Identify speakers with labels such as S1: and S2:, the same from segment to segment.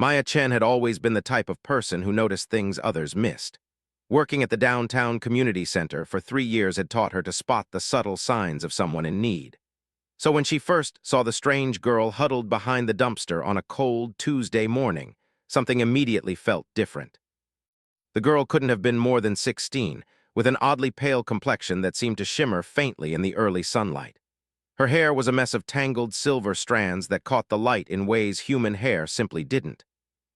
S1: Maya Chen had always been the type of person who noticed things others missed. Working at the downtown community center for 3 years had taught her to spot the subtle signs of someone in need. So when she first saw the strange girl huddled behind the dumpster on a cold Tuesday morning, something immediately felt different. The girl couldn't have been more than 16, with an oddly pale complexion that seemed to shimmer faintly in the early sunlight. Her hair was a mess of tangled silver strands that caught the light in ways human hair simply didn't.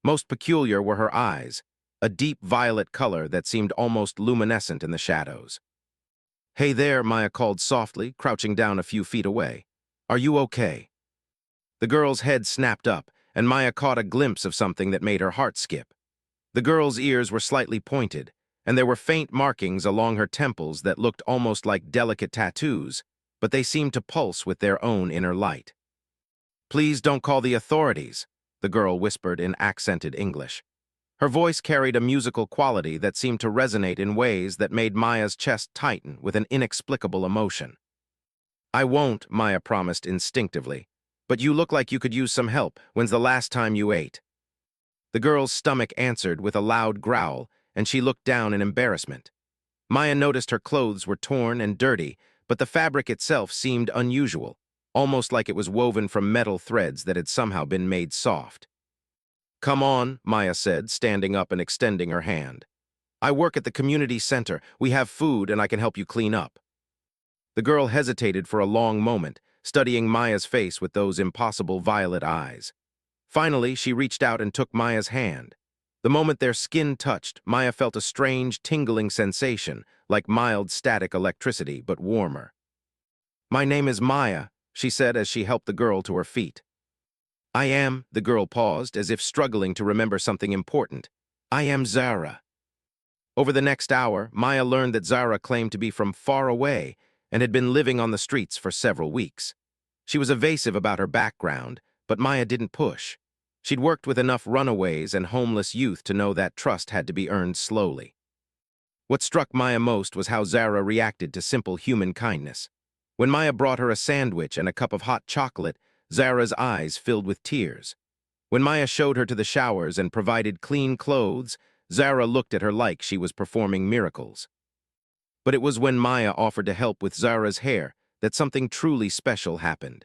S1: Most peculiar were her eyes, a deep violet color that seemed almost luminescent in the shadows. "Hey there," Maya called softly, crouching down a few feet away. "Are you okay?" The girl's head snapped up, and Maya caught a glimpse of something that made her heart skip. The girl's ears were slightly pointed, and there were faint markings along her temples that looked almost like delicate tattoos, but they seemed to pulse with their own inner light. "Please don't call the authorities," the girl whispered in accented English. Her voice carried a musical quality that seemed to resonate in ways that made Maya's chest tighten with an inexplicable emotion. "I won't," Maya promised instinctively. "But you look like you could use some help. When's the last time you ate?" The girl's stomach answered with a loud growl, and she looked down in embarrassment. Maya noticed her clothes were torn and dirty, but the fabric itself seemed unusual, almost like it was woven from metal threads that had somehow been made soft. "Come on," Maya said, standing up and extending her hand. "I work at the community center. We have food, and I can help you clean up." The girl hesitated for a long moment, studying Maya's face with those impossible violet eyes. Finally, she reached out and took Maya's hand. The moment their skin touched, Maya felt a strange, tingling sensation, like mild static electricity, but warmer. "My name is Maya," she said as she helped the girl to her feet. "I am," the girl paused, as if struggling to remember something important. "I am Zara." Over the next hour, Maya learned that Zara claimed to be from far away and had been living on the streets for several weeks. She was evasive about her background, but Maya didn't push. She'd worked with enough runaways and homeless youth to know that trust had to be earned slowly. What struck Maya most was how Zara reacted to simple human kindness. When Maya brought her a sandwich and a cup of hot chocolate, Zara's eyes filled with tears. When Maya showed her to the showers and provided clean clothes, Zara looked at her like she was performing miracles. But it was when Maya offered to help with Zara's hair that something truly special happened.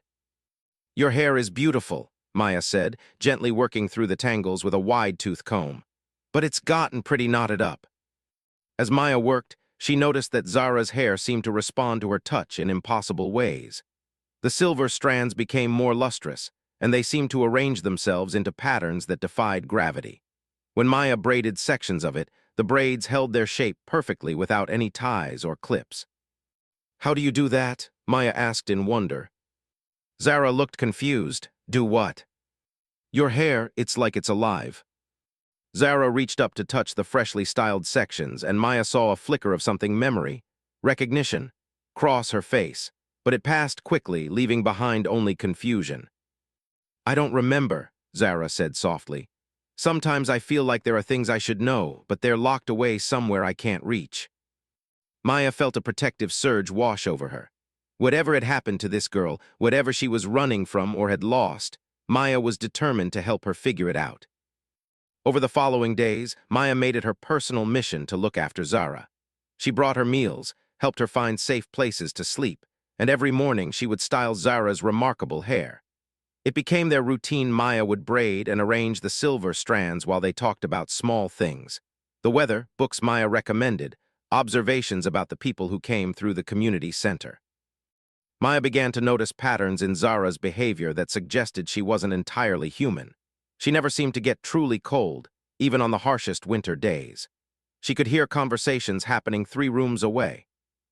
S1: "Your hair is beautiful," Maya said, gently working through the tangles with a wide-tooth comb. "But it's gotten pretty knotted up." As Maya worked, she noticed that Zara's hair seemed to respond to her touch in impossible ways. The silver strands became more lustrous, and they seemed to arrange themselves into patterns that defied gravity. When Maya braided sections of it, the braids held their shape perfectly without any ties or clips. "How do you do that?" Maya asked in wonder. Zara looked confused. "Do what?" "Your hair, it's like it's alive." Zara reached up to touch the freshly styled sections, and Maya saw a flicker of something recognition, cross her face. But it passed quickly, leaving behind only confusion. "I don't remember," Zara said softly. "Sometimes I feel like there are things I should know, but they're locked away somewhere I can't reach." Maya felt a protective surge wash over her. Whatever had happened to this girl, whatever she was running from or had lost, Maya was determined to help her figure it out. Over the following days, Maya made it her personal mission to look after Zara. She brought her meals, helped her find safe places to sleep, and every morning she would style Zara's remarkable hair. It became their routine. Maya would braid and arrange the silver strands while they talked about small things. The weather, books Maya recommended, observations about the people who came through the community center. Maya began to notice patterns in Zara's behavior that suggested she wasn't entirely human. She never seemed to get truly cold, even on the harshest winter days. She could hear conversations happening 3 rooms away.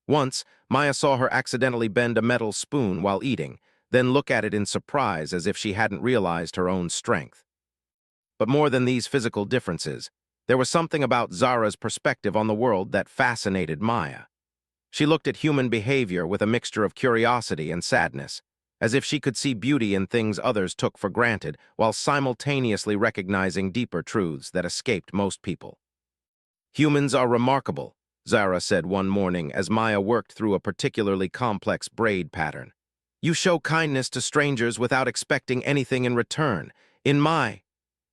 S1: Once, Maya saw her accidentally bend a metal spoon while eating, then look at it in surprise as if she hadn't realized her own strength. But more than these physical differences, there was something about Zara's perspective on the world that fascinated Maya. She looked at human behavior with a mixture of curiosity and sadness, as if she could see beauty in things others took for granted while simultaneously recognizing deeper truths that escaped most people. "Humans are remarkable," Zara said one morning as Maya worked through a particularly complex braid pattern. "You show kindness to strangers without expecting anything in return. In my..."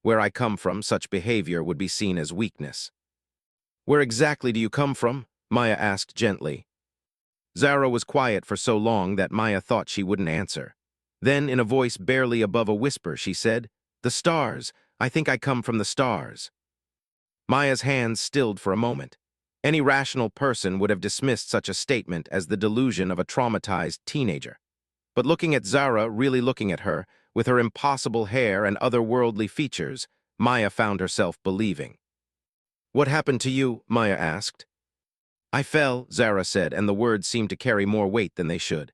S1: Where I come from, such behavior would be seen as weakness. Where exactly do you come from? Maya asked gently. Zara was quiet for so long that Maya thought she wouldn't answer. Then, in a voice barely above a whisper, she said, "The stars. I think I come from the stars." Maya's hands stilled for a moment. Any rational person would have dismissed such a statement as the delusion of a traumatized teenager. But looking at Zara, really looking at her, with her impossible hair and otherworldly features, Maya found herself believing. "What happened to you?" Maya asked. "I fell," Zara said, and the words seemed to carry more weight than they should.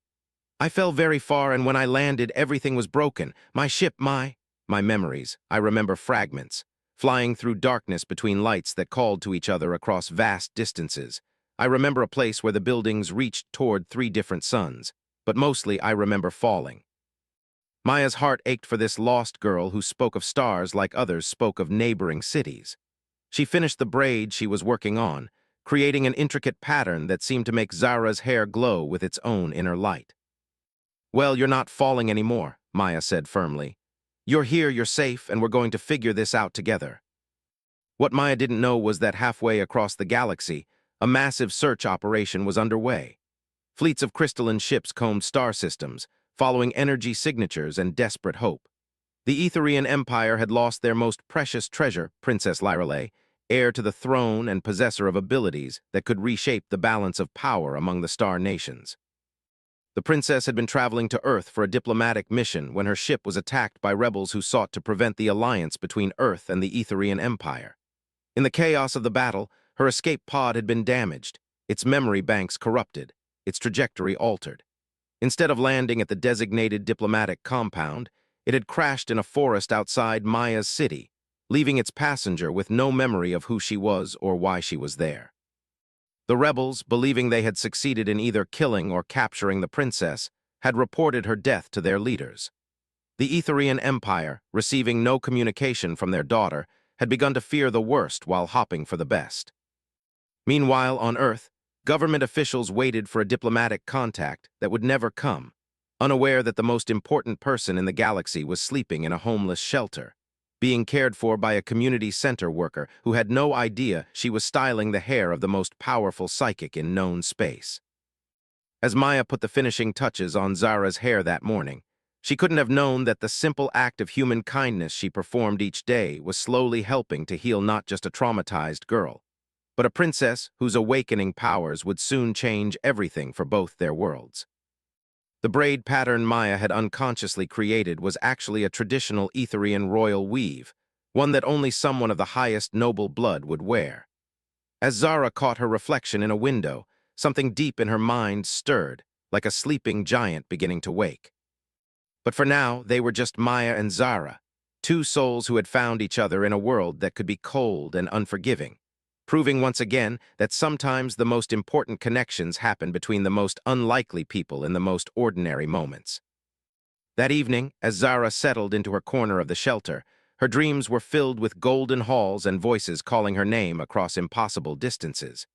S1: "I fell very far, and when I landed, everything was broken. My ship, my memories. I remember fragments, flying through darkness between lights that called to each other across vast distances. I remember a place where the buildings reached toward 3 different suns, but mostly I remember falling." Maya's heart ached for this lost girl who spoke of stars like others spoke of neighboring cities. She finished the braid she was working on, creating an intricate pattern that seemed to make Zara's hair glow with its own inner light. "Well, you're not falling anymore," Maya said firmly. "You're here, you're safe, and we're going to figure this out together." What Maya didn't know was that halfway across the galaxy, a massive search operation was underway. Fleets of crystalline ships combed star systems, following energy signatures and desperate hope. The Etherian Empire had lost their most precious treasure, Princess Lyrelei, heir to the throne and possessor of abilities that could reshape the balance of power among the star nations. The princess had been traveling to Earth for a diplomatic mission when her ship was attacked by rebels who sought to prevent the alliance between Earth and the Etherian Empire. In the chaos of the battle, her escape pod had been damaged, its memory banks corrupted, its trajectory altered. Instead of landing at the designated diplomatic compound, it had crashed in a forest outside Maya's city, leaving its passenger with no memory of who she was or why she was there. The rebels, believing they had succeeded in either killing or capturing the princess, had reported her death to their leaders. The Etherian Empire, receiving no communication from their daughter, had begun to fear the worst while hoping for the best. Meanwhile, on Earth, government officials waited for a diplomatic contact that would never come, unaware that the most important person in the galaxy was sleeping in a homeless shelter, being cared for by a community center worker who had no idea she was styling the hair of the most powerful psychic in known space. As Maya put the finishing touches on Zara's hair that morning, she couldn't have known that the simple act of human kindness she performed each day was slowly helping to heal not just a traumatized girl, but a princess whose awakening powers would soon change everything for both their worlds. The braid pattern Maya had unconsciously created was actually a traditional Etherian royal weave, one that only someone of the highest noble blood would wear. As Zara caught her reflection in a window, something deep in her mind stirred, like a sleeping giant beginning to wake. But for now, they were just Maya and Zara, 2 souls who had found each other in a world that could be cold and unforgiving, proving once again that sometimes the most important connections happen between the most unlikely people in the most ordinary moments. That evening, as Zara settled into her corner of the shelter, her dreams were filled with golden halls and voices calling her name across impossible distances.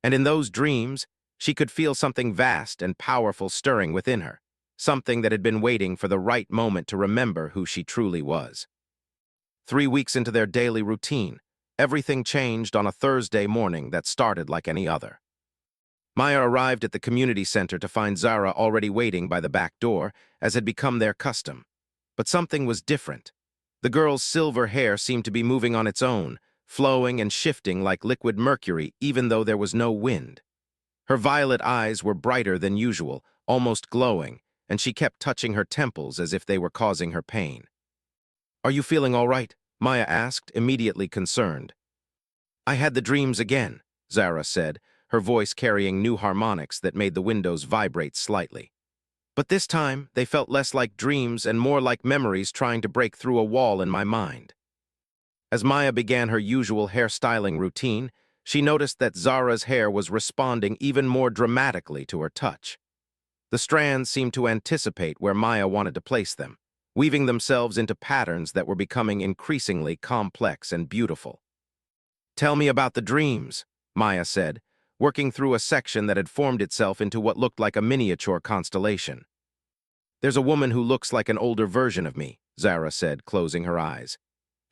S1: And in those dreams, she could feel something vast and powerful stirring within her, something that had been waiting for the right moment to remember who she truly was. 3 weeks into their daily routine, everything changed on a Thursday morning that started like any other. Maya arrived at the community center to find Zara already waiting by the back door, as had become their custom. But something was different. The girl's silver hair seemed to be moving on its own, flowing and shifting like liquid mercury even though there was no wind. Her violet eyes were brighter than usual, almost glowing, and she kept touching her temples as if they were causing her pain. "Are you feeling all right?" Maya asked, immediately concerned. "I had the dreams again," Zara said, her voice carrying new harmonics that made the windows vibrate slightly. "But this time, they felt less like dreams and more like memories trying to break through a wall in my mind." As Maya began her usual hairstyling routine, she noticed that Zara's hair was responding even more dramatically to her touch. The strands seemed to anticipate where Maya wanted to place them, weaving themselves into patterns that were becoming increasingly complex and beautiful. "Tell me about the dreams," Maya said, working through a section that had formed itself into what looked like a miniature constellation. "There's a woman who looks like an older version of me," Zara said, closing her eyes.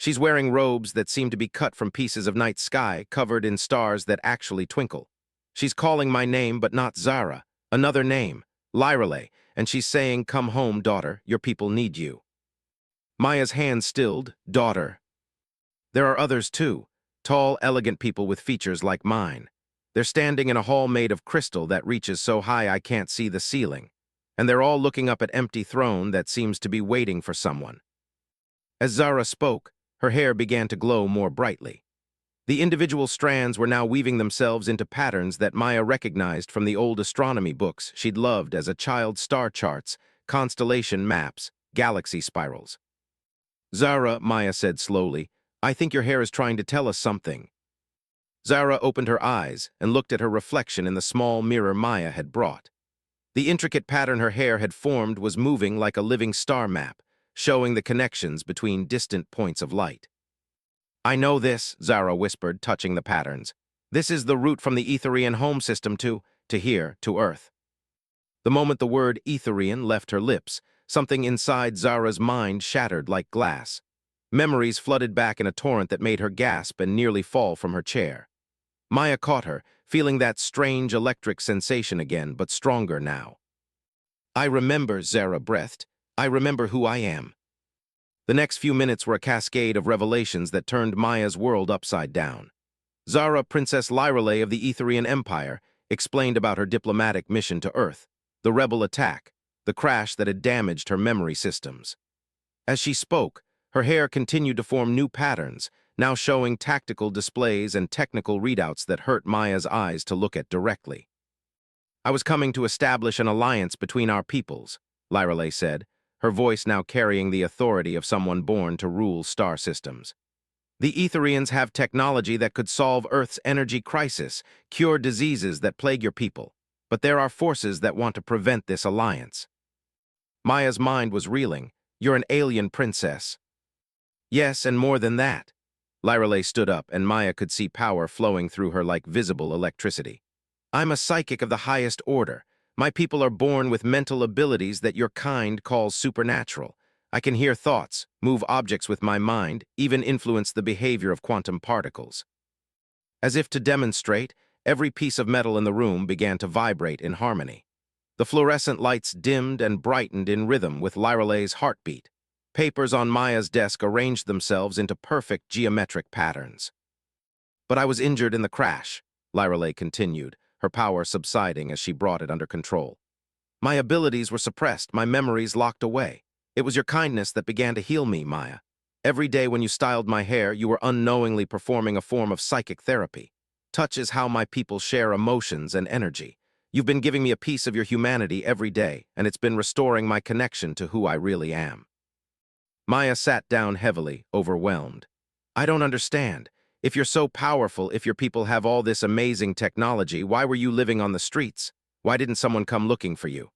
S1: She's wearing robes that seem to be cut from pieces of night sky, covered in stars that actually twinkle. She's calling my name, but not Zara. Another name, Lyrale, and she's saying, "Come home, daughter, your people need you." Maya's hand stilled, "Daughter." There are others too, tall, elegant people with features like mine. They're standing in a hall made of crystal that reaches so high I can't see the ceiling, and they're all looking up at empty throne that seems to be waiting for someone. As Zara spoke, her hair began to glow more brightly. The individual strands were now weaving themselves into patterns that Maya recognized from the old astronomy books she'd loved as a child: star charts, constellation maps, galaxy spirals. "Zara," Maya said slowly, "I think your hair is trying to tell us something." Zara opened her eyes and looked at her reflection in the small mirror Maya had brought. The intricate pattern her hair had formed was moving like a living star map, showing the connections between distant points of light. "I know this," Zara whispered, touching the patterns. "This is the route from the Etherian home system to here, to Earth." The moment the word Etherian left her lips, something inside Zara's mind shattered like glass. Memories flooded back in a torrent that made her gasp and nearly fall from her chair. Maya caught her, feeling that strange electric sensation again, but stronger now. "I remember," Zara breathed. "I remember who I am." The next few minutes were a cascade of revelations that turned Maya's world upside down. Zara, Princess Lyrale of the Etherian Empire, explained about her diplomatic mission to Earth, the rebel attack, the crash that had damaged her memory systems. As she spoke, her hair continued to form new patterns, now showing tactical displays and technical readouts that hurt Maya's eyes to look at directly. "I was coming to establish an alliance between our peoples," Lyrale said, her voice now carrying the authority of someone born to rule star systems. "The Etherians have technology that could solve Earth's energy crisis, cure diseases that plague your people, but there are forces that want to prevent this alliance." Maya's mind was reeling. "You're an alien princess." "Yes, and more than that." Lyrale stood up, and Maya could see power flowing through her like visible electricity. "I'm a psychic of the highest order. My people are born with mental abilities that your kind calls supernatural. I can hear thoughts, move objects with my mind, even influence the behavior of quantum particles." As if to demonstrate, every piece of metal in the room began to vibrate in harmony. The fluorescent lights dimmed and brightened in rhythm with Lyrale's heartbeat. Papers on Maya's desk arranged themselves into perfect geometric patterns. "But I was injured in the crash," Lyrale continued, her power subsiding as she brought it under control. "My abilities were suppressed, my memories locked away. It was your kindness that began to heal me, Maya. Every day when you styled my hair, you were unknowingly performing a form of psychic therapy. Touch is how my people share emotions and energy. You've been giving me a piece of your humanity every day, and it's been restoring my connection to who I really am." Maya sat down heavily, overwhelmed. "I don't understand. If you're so powerful, if your people have all this amazing technology, why were you living on the streets? Why didn't someone come looking for you?"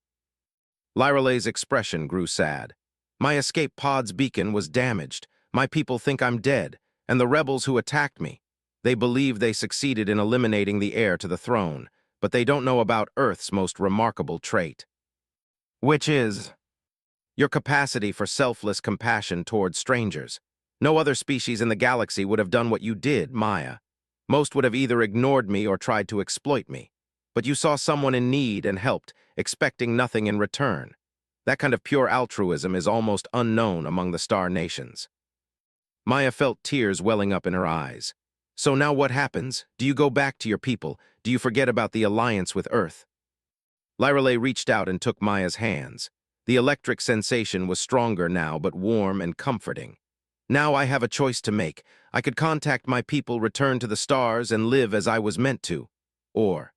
S1: Lyrale's expression grew sad. "My escape pod's beacon was damaged. My people think I'm dead, and the rebels who attacked me, they believe they succeeded in eliminating the heir to the throne, but they don't know about Earth's most remarkable trait. Which is your capacity for selfless compassion towards strangers. No other species in the galaxy would have done what you did, Maya. Most would have either ignored me or tried to exploit me. But you saw someone in need and helped, expecting nothing in return. That kind of pure altruism is almost unknown among the star nations." Maya felt tears welling up in her eyes. "So now what happens? Do you go back to your people? Do you forget about the alliance with Earth?" Lyrale reached out and took Maya's hands. The electric sensation was stronger now, but warm and comforting. "Now I have a choice to make. I could contact my people, return to the stars, and live as I was meant to. Or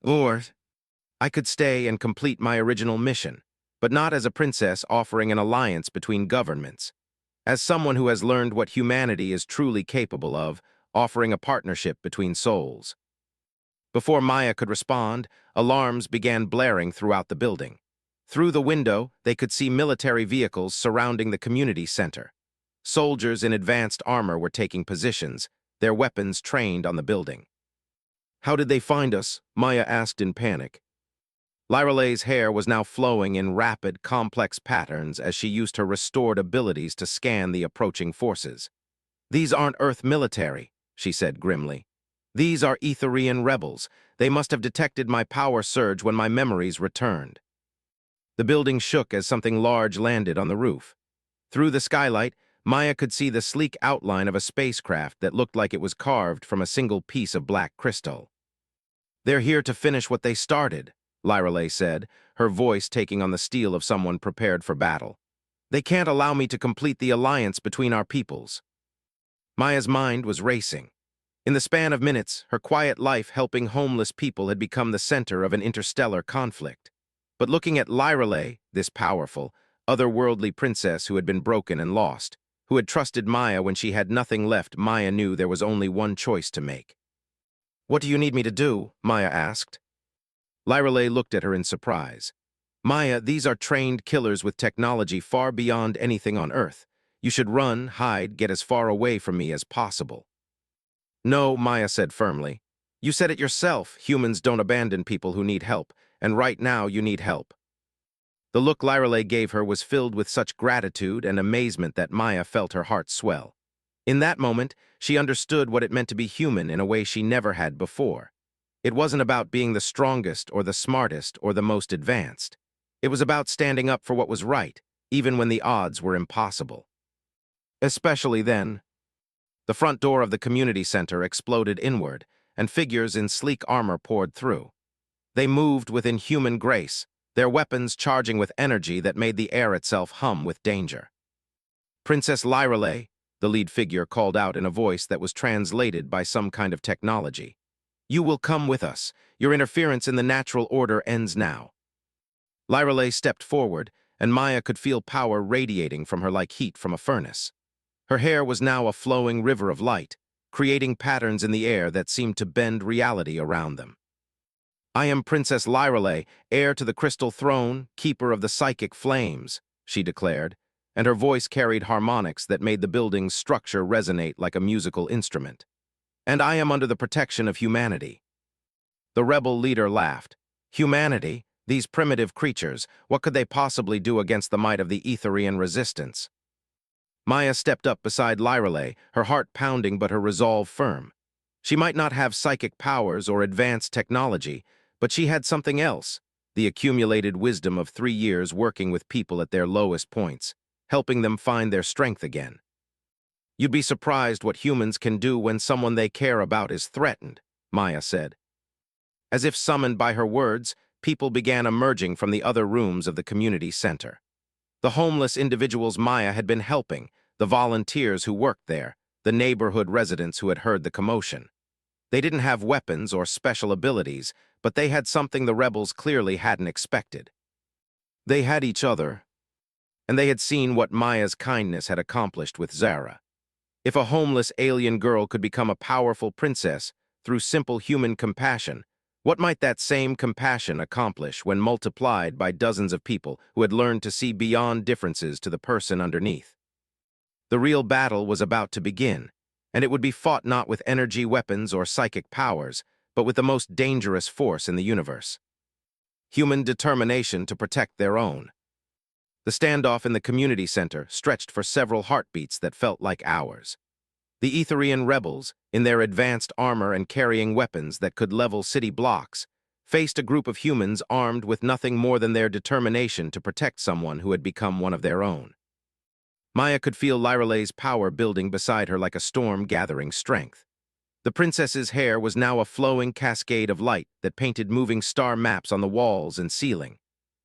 S1: I could stay and complete my original mission, but not as a princess offering an alliance between governments. As someone who has learned what humanity is truly capable of, offering a partnership between souls." Before Maya could respond, alarms began blaring throughout the building. Through the window, they could see military vehicles surrounding the community center. Soldiers in advanced armor were taking positions, their weapons trained on the building. "How did they find us?" Maya asked in panic. Lyrale's hair was now flowing in rapid, complex patterns as she used her restored abilities to scan the approaching forces. "These aren't Earth military," she said grimly. "These are Etherian rebels. They must have detected my power surge when my memories returned." The building shook as something large landed on the roof. Through the skylight, Maya could see the sleek outline of a spacecraft that looked like it was carved from a single piece of black crystal. "They're here to finish what they started," Lyrale said, her voice taking on the steel of someone prepared for battle. "They can't allow me to complete the alliance between our peoples." Maya's mind was racing. In the span of minutes, her quiet life helping homeless people had become the center of an interstellar conflict. But looking at Lyrale, this powerful, otherworldly princess who had been broken and lost, who had trusted Maya when she had nothing left, Maya knew there was only one choice to make. "What do you need me to do?" Maya asked. Lyrale looked at her in surprise. "Maya, these are trained killers with technology far beyond anything on Earth. You should run, hide, get as far away from me as possible." "No," Maya said firmly. "You said it yourself, humans don't abandon people who need help, and right now you need help." The look Lyrale gave her was filled with such gratitude and amazement that Maya felt her heart swell. In that moment, she understood what it meant to be human in a way she never had before. It wasn't about being the strongest or the smartest or the most advanced. It was about standing up for what was right, even when the odds were impossible. Especially then. The front door of the community center exploded inward, and figures in sleek armor poured through. They moved with inhuman grace, their weapons charging with energy that made the air itself hum with danger. "Princess Lyrale," the lead figure called out in a voice that was translated by some kind of technology. "You will come with us. Your interference in the natural order ends now." Lyrale stepped forward, and Maya could feel power radiating from her like heat from a furnace. Her hair was now a flowing river of light, creating patterns in the air that seemed to bend reality around them. "I am Princess Lyrale, heir to the crystal throne, keeper of the psychic flames," she declared, and her voice carried harmonics that made the building's structure resonate like a musical instrument. "And I am under the protection of humanity." The rebel leader laughed. "Humanity? These primitive creatures, what could they possibly do against the might of the Etherian resistance?" Maya stepped up beside Lyrale, her heart pounding but her resolve firm. She might not have psychic powers or advanced technology, but she had something else, the accumulated wisdom of 3 years working with people at their lowest points, helping them find their strength again. "You'd be surprised what humans can do when someone they care about is threatened," Maya said. As if summoned by her words, people began emerging from the other rooms of the community center. The homeless individuals Maya had been helping, the volunteers who worked there, the neighborhood residents who had heard the commotion. They didn't have weapons or special abilities, but they had something the rebels clearly hadn't expected. They had each other, and they had seen what Maya's kindness had accomplished with Zara. If a homeless alien girl could become a powerful princess through simple human compassion, what might that same compassion accomplish when multiplied by dozens of people who had learned to see beyond differences to the person underneath? The real battle was about to begin, and it would be fought not with energy weapons or psychic powers, but with the most dangerous force in the universe: human determination to protect their own. The standoff in the community center stretched for several heartbeats that felt like hours. The Etherian rebels, in their advanced armor and carrying weapons that could level city blocks, faced a group of humans armed with nothing more than their determination to protect someone who had become one of their own. Maya could feel Lyrale's power building beside her like a storm gathering strength. The princess's hair was now a flowing cascade of light that painted moving star maps on the walls and ceiling.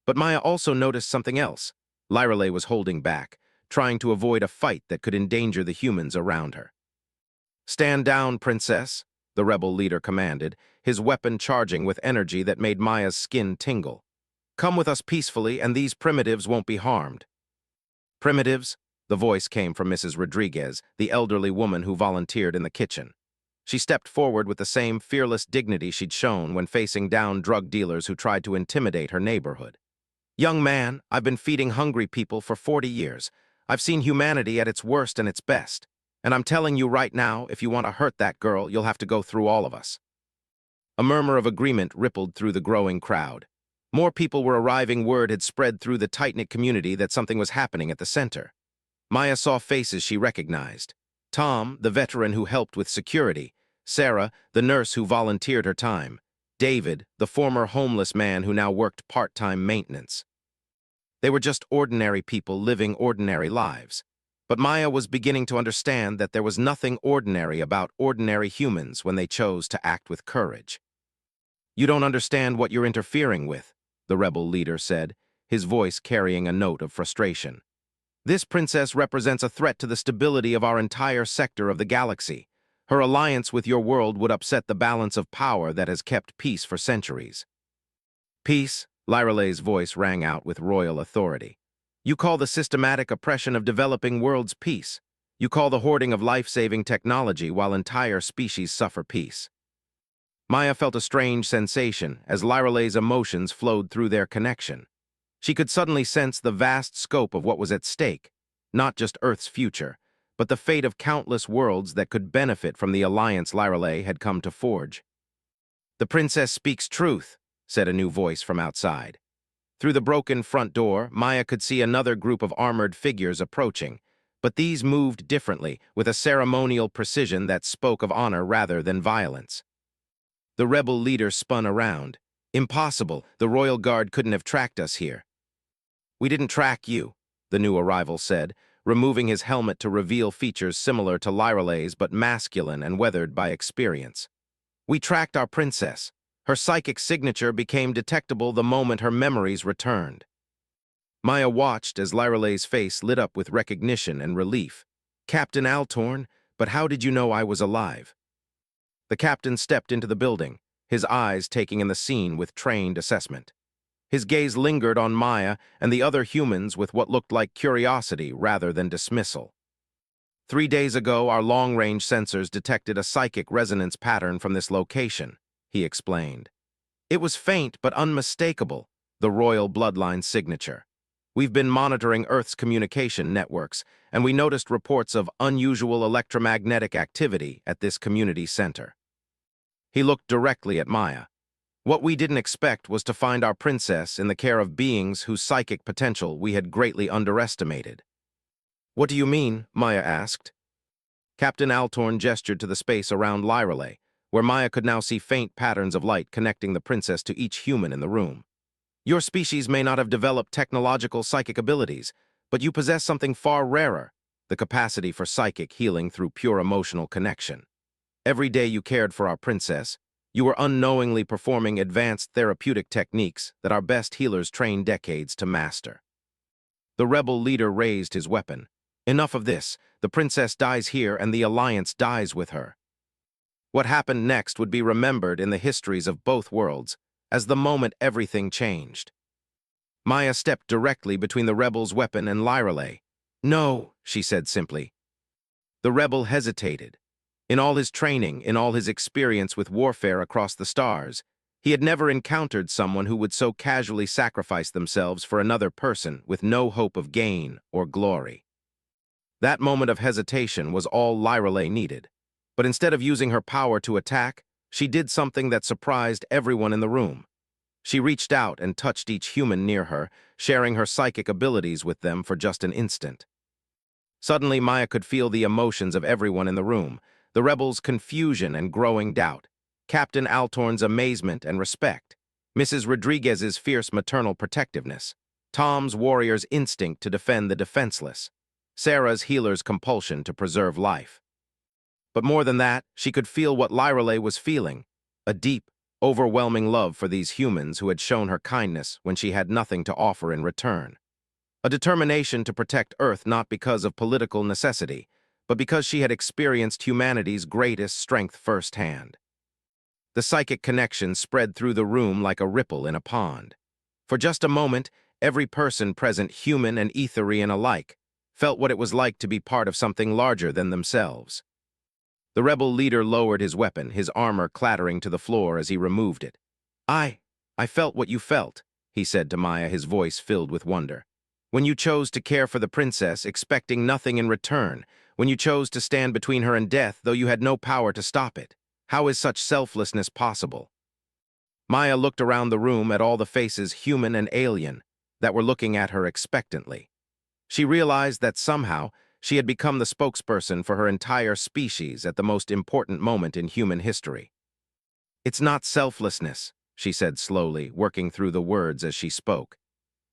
S1: But Maya also noticed something else. Lyrale was holding back, trying to avoid a fight that could endanger the humans around her. "Stand down, princess," the rebel leader commanded, his weapon charging with energy that made Maya's skin tingle. "Come with us peacefully, and these primitives won't be harmed." "Primitives?" The voice came from Mrs. Rodriguez, the elderly woman who volunteered in the kitchen. She stepped forward with the same fearless dignity she'd shown when facing down drug dealers who tried to intimidate her neighborhood. "Young man, I've been feeding hungry people for 40 years. I've seen humanity at its worst and its best. And I'm telling you right now, if you want to hurt that girl, you'll have to go through all of us." A murmur of agreement rippled through the growing crowd. More people were arriving. Word had spread through the tight-knit community that something was happening at the center. Maya saw faces she recognized. Tom, the veteran who helped with security. Sarah, the nurse who volunteered her time. David, the former homeless man who now worked part-time maintenance. They were just ordinary people living ordinary lives. But Maya was beginning to understand that there was nothing ordinary about ordinary humans when they chose to act with courage. "You don't understand what you're interfering with," the rebel leader said, his voice carrying a note of frustration. "This princess represents a threat to the stability of our entire sector of the galaxy. Her alliance with your world would upset the balance of power that has kept peace for centuries." "Peace?" Lyrale's voice rang out with royal authority. "You call the systematic oppression of developing worlds peace. You call the hoarding of life-saving technology while entire species suffer peace." Maya felt a strange sensation as Lyrale's emotions flowed through their connection. She could suddenly sense the vast scope of what was at stake, not just Earth's future, but the fate of countless worlds that could benefit from the alliance Lyrale had come to forge. "The princess speaks truth," said a new voice from outside. Through the broken front door, Maya could see another group of armored figures approaching, but these moved differently, with a ceremonial precision that spoke of honor rather than violence. The rebel leader spun around. "Impossible, the royal guard couldn't have tracked us here." "We didn't track you," the new arrival said, removing his helmet to reveal features similar to Lyrale's but masculine and weathered by experience. "We tracked our princess. Her psychic signature became detectable the moment her memories returned." Maya watched as Lyrale's face lit up with recognition and relief. "Captain Altorn, but how did you know I was alive?" The captain stepped into the building, his eyes taking in the scene with trained assessment. His gaze lingered on Maya and the other humans with what looked like curiosity rather than dismissal. "3 days ago, our long-range sensors detected a psychic resonance pattern from this location," he explained. "It was faint but unmistakable, the royal bloodline signature. We've been monitoring Earth's communication networks, and we noticed reports of unusual electromagnetic activity at this community center." He looked directly at Maya. "What we didn't expect was to find our princess in the care of beings whose psychic potential we had greatly underestimated." "What do you mean?" Maya asked. Captain Altorn gestured to the space around Lyrale, where Maya could now see faint patterns of light connecting the princess to each human in the room. "Your species may not have developed technological psychic abilities, but you possess something far rarer, the capacity for psychic healing through pure emotional connection. Every day you cared for our princess, you were unknowingly performing advanced therapeutic techniques that our best healers trained decades to master." The rebel leader raised his weapon. "Enough of this. The princess dies here and the alliance dies with her." What happened next would be remembered in the histories of both worlds as the moment everything changed. Maya stepped directly between the rebel's weapon and Lyrale. "No," she said simply. The rebel hesitated. In all his training, in all his experience with warfare across the stars, he had never encountered someone who would so casually sacrifice themselves for another person with no hope of gain or glory. That moment of hesitation was all Lyrale needed. But instead of using her power to attack, she did something that surprised everyone in the room. She reached out and touched each human near her, sharing her psychic abilities with them for just an instant. Suddenly, Maya could feel the emotions of everyone in the room, the rebels' confusion and growing doubt, Captain Altorn's amazement and respect, Mrs. Rodriguez's fierce maternal protectiveness, Tom's warrior's instinct to defend the defenseless, Sarah's healer's compulsion to preserve life. But more than that, she could feel what Lyrale was feeling, a deep, overwhelming love for these humans who had shown her kindness when she had nothing to offer in return. A determination to protect Earth not because of political necessity, but because she had experienced humanity's greatest strength firsthand. The psychic connection spread through the room like a ripple in a pond. For just a moment, every person present, human and Etherian alike, felt what it was like to be part of something larger than themselves. The rebel leader lowered his weapon, his armor clattering to the floor as he removed it. I felt what you felt," he said to Maya, his voice filled with wonder. "When you chose to care for the princess, expecting nothing in return, when you chose to stand between her and death, though you had no power to stop it. How is such selflessness possible?" Maya looked around the room at all the faces, human and alien, that were looking at her expectantly. She realized that somehow she had become the spokesperson for her entire species at the most important moment in human history. "It's not selflessness," she said slowly, working through the words as she spoke.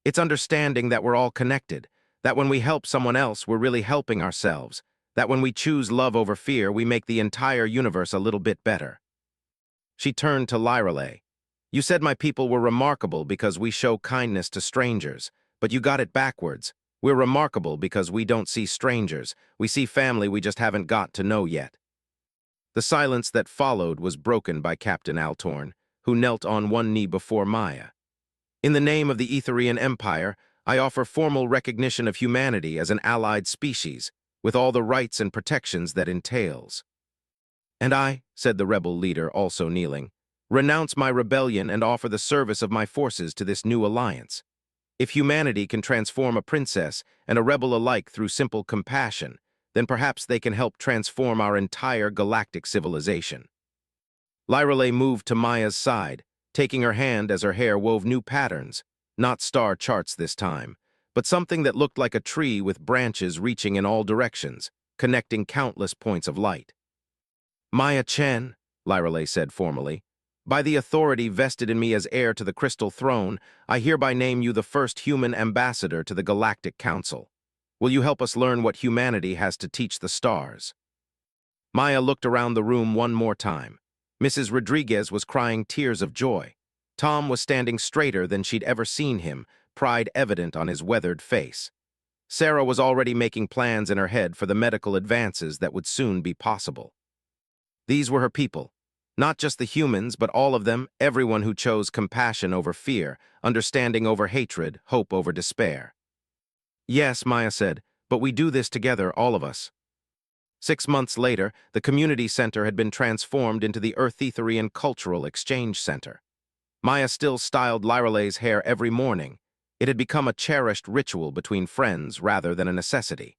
S1: "It's understanding that we're all connected, that when we help someone else, we're really helping ourselves, that when we choose love over fear, we make the entire universe a little bit better." She turned to Lyrale. "You said my people were remarkable because we show kindness to strangers, but you got it backwards. We're remarkable because we don't see strangers. We see family we just haven't got to know yet." The silence that followed was broken by Captain Altorn, who knelt on one knee before Maya. "In the name of the Etherian Empire, I offer formal recognition of humanity as an allied species, with all the rights and protections that entails." "And I," said the rebel leader, also kneeling, "renounce my rebellion and offer the service of my forces to this new alliance. If humanity can transform a princess and a rebel alike through simple compassion, then perhaps they can help transform our entire galactic civilization." Lyrale moved to Maya's side, taking her hand as her hair wove new patterns, not star charts this time, but something that looked like a tree with branches reaching in all directions, connecting countless points of light. "Maya Chen," Lyrale said formally, "by the authority vested in me as heir to the Crystal Throne, I hereby name you the first human ambassador to the Galactic Council. Will you help us learn what humanity has to teach the stars?" Maya looked around the room one more time. Mrs. Rodriguez was crying tears of joy. Tom was standing straighter than she'd ever seen him, pride evident on his weathered face. Sarah was already making plans in her head for the medical advances that would soon be possible. These were her people. Not just the humans, but all of them, everyone who chose compassion over fear, understanding over hatred, hope over despair. "Yes," Maya said, "but we do this together, all of us." 6 months later, the community center had been transformed into the Earth Etherian Cultural Exchange Center. Maya still styled Lyrale's hair every morning. It had become a cherished ritual between friends rather than a necessity.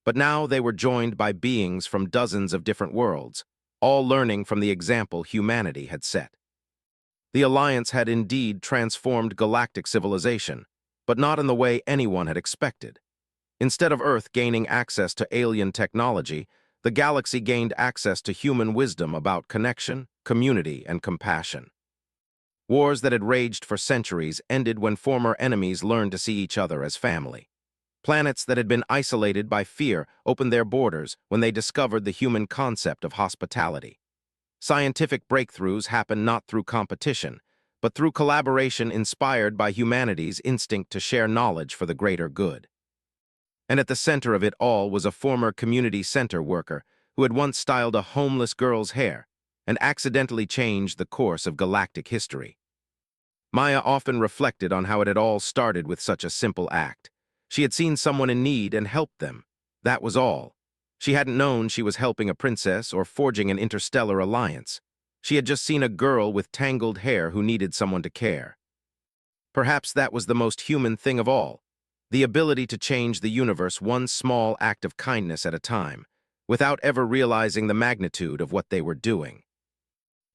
S1: But now they were joined by beings from dozens of different worlds, all learning from the example humanity had set. The Alliance had indeed transformed galactic civilization, but not in the way anyone had expected. Instead of Earth gaining access to alien technology, the galaxy gained access to human wisdom about connection, community, and compassion. Wars that had raged for centuries ended when former enemies learned to see each other as family. Planets that had been isolated by fear opened their borders when they discovered the human concept of hospitality. Scientific breakthroughs happened not through competition, but through collaboration inspired by humanity's instinct to share knowledge for the greater good. And at the center of it all was a former community center worker who had once styled a homeless girl's hair and accidentally changed the course of galactic history. Maya often reflected on how it had all started with such a simple act. She had seen someone in need and helped them. That was all. She hadn't known she was helping a princess or forging an interstellar alliance. She had just seen a girl with tangled hair who needed someone to care. Perhaps that was the most human thing of all, the ability to change the universe one small act of kindness at a time, without ever realizing the magnitude of what they were doing.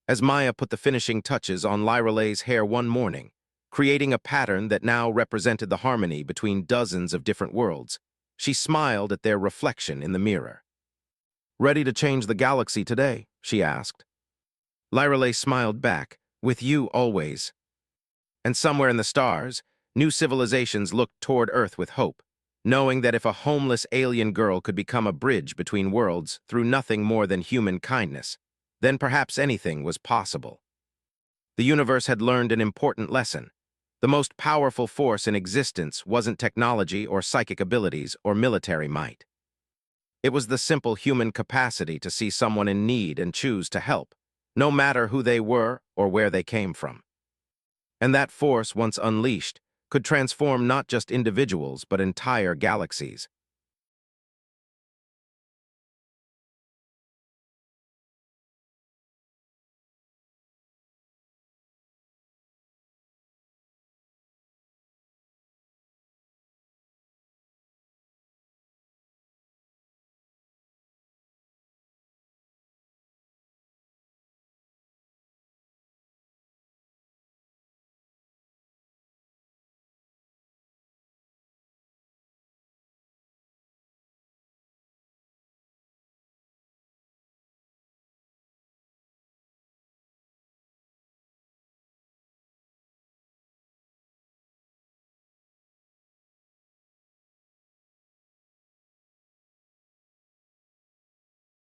S1: As Maya put the finishing touches on Lyrale's hair one morning, creating a pattern that now represented the harmony between dozens of different worlds, she smiled at their reflection in the mirror. "Ready to change the galaxy today?" she asked. Lyrale smiled back, "With you always." And somewhere in the stars, new civilizations looked toward Earth with hope, knowing that if a homeless alien girl could become a bridge between worlds through nothing more than human kindness, then perhaps anything was possible. The universe had learned an important lesson. The most powerful force in existence wasn't technology or psychic abilities or military might. It was the simple human capacity to see someone in need and choose to help, no matter who they were or where they came from. And that force, once unleashed, could transform not just individuals but entire galaxies,